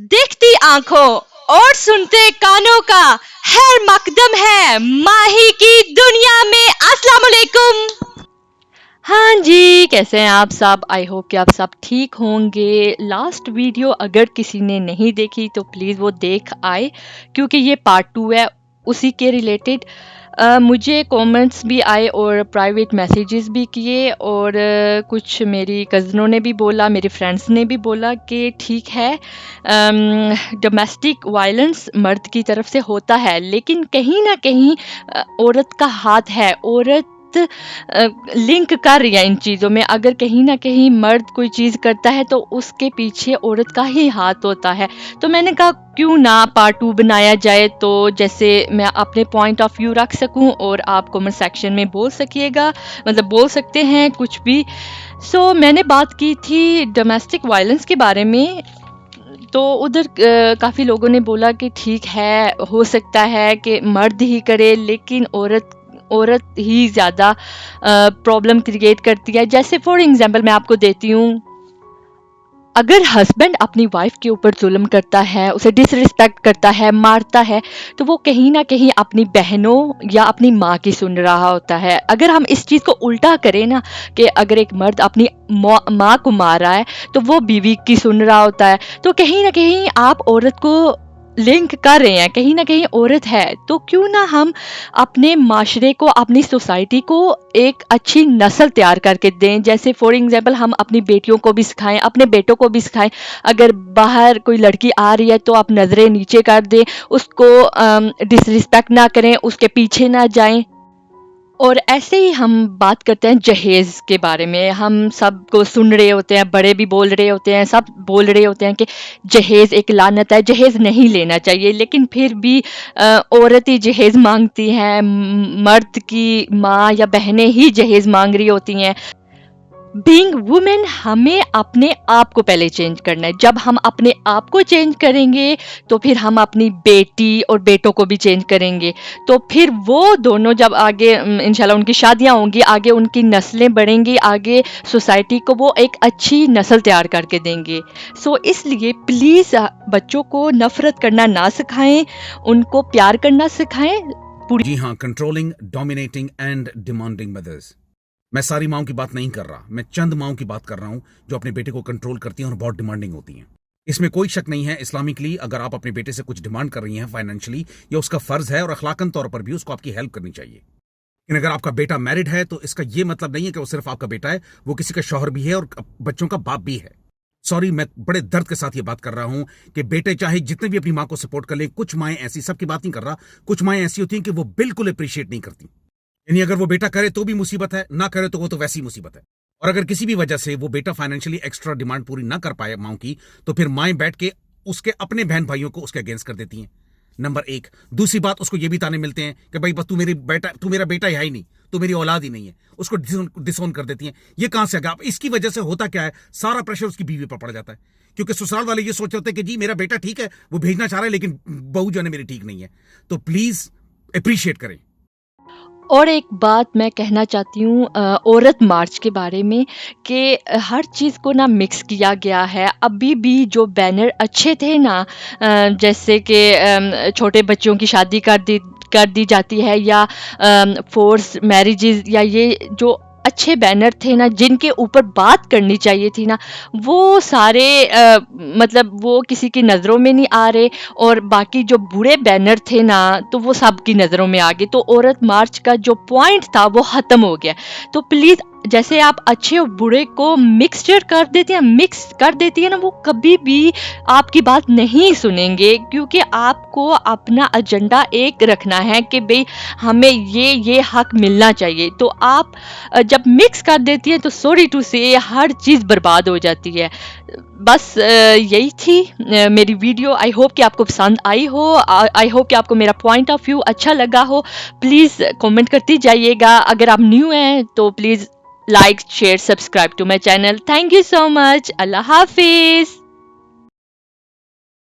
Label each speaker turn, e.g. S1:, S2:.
S1: देखती आंखों और सुनते कानों का हर मकदम है माही की दुनिया में। अस्सलाम वालेकुम। हाँ जी, कैसे हैं आप सब? आई होप कि आप सब ठीक होंगे। लास्ट वीडियो अगर किसी ने नहीं देखी तो प्लीज़ वो देख आए, क्योंकि ये पार्ट 2 है उसी के रिलेटेड। मुझे कमेंट्स भी आए और प्राइवेट मैसेजेस भी किए, और कुछ मेरी कज़नों ने भी बोला, मेरे फ्रेंड्स ने भी बोला कि ठीक है, डोमेस्टिक वायलेंस मर्द की तरफ से होता है, लेकिन कहीं ना कहीं औरत का हाथ है। औरत लिंक कर रही है इन चीज़ों में। अगर कहीं ना कहीं मर्द कोई चीज़ करता है तो उसके पीछे औरत का ही हाथ होता है। तो मैंने कहा क्यों ना पार्ट 2 बनाया जाए, तो जैसे मैं अपने पॉइंट ऑफ व्यू रख सकूं और आप कमेंट सेक्शन में बोल सकिएगा, मतलब बोल सकते हैं कुछ भी। सो मैंने बात की थी डोमेस्टिक वायलेंस के बारे में। तो उधर काफ़ी लोगों ने बोला कि ठीक है, हो सकता है कि मर्द ही करे, लेकिन औरत ही ज़्यादा प्रॉब्लम क्रिएट करती है। जैसे फॉर एग्जांपल मैं आपको देती हूँ, अगर हस्बैंड अपनी वाइफ के ऊपर जुल्म करता है, उसे डिसरिस्पेक्ट करता है, मारता है, तो वो कहीं ना कहीं अपनी बहनों या अपनी माँ की सुन रहा होता है। अगर हम इस चीज़ को उल्टा करें ना, कि अगर एक मर्द अपनी माँ को मार रहा है तो वो बीवी की सुन रहा होता है, तो कहीं ना कहीं आप औरत को लिंक कर रहे हैं, कहीं ना कहीं औरत है। तो क्यों ना हम अपने माशरे को, अपनी सोसाइटी को एक अच्छी नस्ल तैयार करके दें। जैसे फॉर एग्जांपल हम अपनी बेटियों को भी सिखाएं, अपने बेटों को भी सिखाएं। अगर बाहर कोई लड़की आ रही है तो आप नज़रें नीचे कर दें, उसको डिसरिस्पेक्ट ना करें, उसके पीछे ना जाएं। और ऐसे ही हम बात करते हैं जहेज़ के बारे में। हम सबको सुन रहे होते हैं, बड़े भी बोल रहे होते हैं, सब बोल रहे होते हैं कि जहेज़ एक लानत है, जहेज़ नहीं लेना चाहिए, लेकिन फिर भी औरत ही जहेज़ मांगती हैं, मर्द की माँ या बहनें ही जहेज़ मांग रही होती हैं। बीइंग वुमेन हमें अपने आप को पहले चेंज करना है। जब हम अपने आप को चेंज करेंगे तो फिर हम अपनी बेटी और बेटों को भी चेंज करेंगे। तो फिर वो दोनों जब आगे इंशाल्लाह उनकी शादियां होंगी, आगे उनकी नस्लें बढ़ेंगी, आगे सोसाइटी को वो एक अच्छी नस्ल तैयार करके देंगे। सो इसलिए प्लीज़ बच्चों को नफ़रत करना ना सिखाएं, उनको प्यार करना सिखाएं।
S2: जी हाँ, controlling, dominating and demanding mothers. मैं सारी माओं की बात नहीं कर रहा, मैं चंद माओं की बात कर रहा हूं जो अपने बेटे को कंट्रोल करती हैं और बहुत डिमांडिंग होती हैं। इसमें कोई शक नहीं है, इस्लामिकली अगर आप अपने बेटे से कुछ डिमांड कर रही हैं फाइनेंशियली, या उसका फर्ज है और अखलाकन तौर पर भी उसको आपकी हेल्प करनी चाहिए। लेकिन अगर आपका बेटा मैरिड है तो इसका यह मतलब नहीं है कि वो सिर्फ आपका बेटा है, वो किसी का शौहर भी है और बच्चों का बाप भी है। सॉरी, मैं बड़े दर्द के साथ ये बात कर रहा हूं कि बेटे चाहे जितने भी अपनी माँ को सपोर्ट कर ले, कुछ माएं ऐसी, सबकी बात नहीं कर रहा, कुछ माएं ऐसी होती हैं कि वो बिल्कुल अप्रिशिएट नहीं करती। यानी अगर वो बेटा करे तो भी मुसीबत है, ना करे तो वो तो वैसी मुसीबत है। और अगर किसी भी वजह से वो बेटा फाइनेंशियली एक्स्ट्रा डिमांड पूरी ना कर पाए माँ की, तो फिर माएं बैठ के उसके अपने बहन भाइयों को उसके अगेंस्ट कर देती हैं। नंबर एक। दूसरी बात, उसको ये भी ताने मिलते हैं कि भाई बस तू मेरा बेटा है ही नहीं, तू मेरी औलाद ही नहीं है। उसको डिसोन कर देती हैं। ये कहां से आ गया? अब इसकी वजह से होता क्या है, सारा प्रेशर उसकी बीवी पर पड़ जाता है, क्योंकि ससुराल वाले ये सोचते होते हैं कि जी मेरा बेटा ठीक है, वो भेजना चाह रहा है, लेकिन बहू जो है मेरी ठीक नहीं है। तो प्लीज अप्रिशिएट करें।
S1: और एक बात मैं कहना चाहती हूँ औरत मार्च के बारे में, कि हर चीज़ को ना मिक्स किया गया है। अभी भी जो बैनर अच्छे थे ना, जैसे कि छोटे बच्चों की शादी कर दी जाती है, या फोर्स मैरिजेस, या ये जो अच्छे बैनर थे ना जिनके ऊपर बात करनी चाहिए थी ना, वो सारे मतलब वो किसी की नज़रों में नहीं आ रहे। और बाकी जो बुरे बैनर थे ना, तो वो सबकी नज़रों में आ गए। तो औरत मार्च का जो पॉइंट था वो ख़त्म हो गया। तो प्लीज़, जैसे आप अच्छे और बुरे को मिक्स कर देती है ना, वो कभी भी आपकी बात नहीं सुनेंगे, क्योंकि आपको अपना एजेंडा एक रखना है कि भाई हमें ये हक मिलना चाहिए। तो आप जब मिक्स कर देती हैं तो सॉरी टू से हर चीज़ बर्बाद हो जाती है। बस यही थी मेरी वीडियो। आई होप कि आपको पसंद आई हो, आई होप कि आपको मेरा पॉइंट ऑफ व्यू अच्छा लगा हो। प्लीज़ कमेंट करती जाइएगा। अगर आप न्यू हैं तो please like, share, subscribe to my channel. Thank you so much. अल्लाह हाफिज़।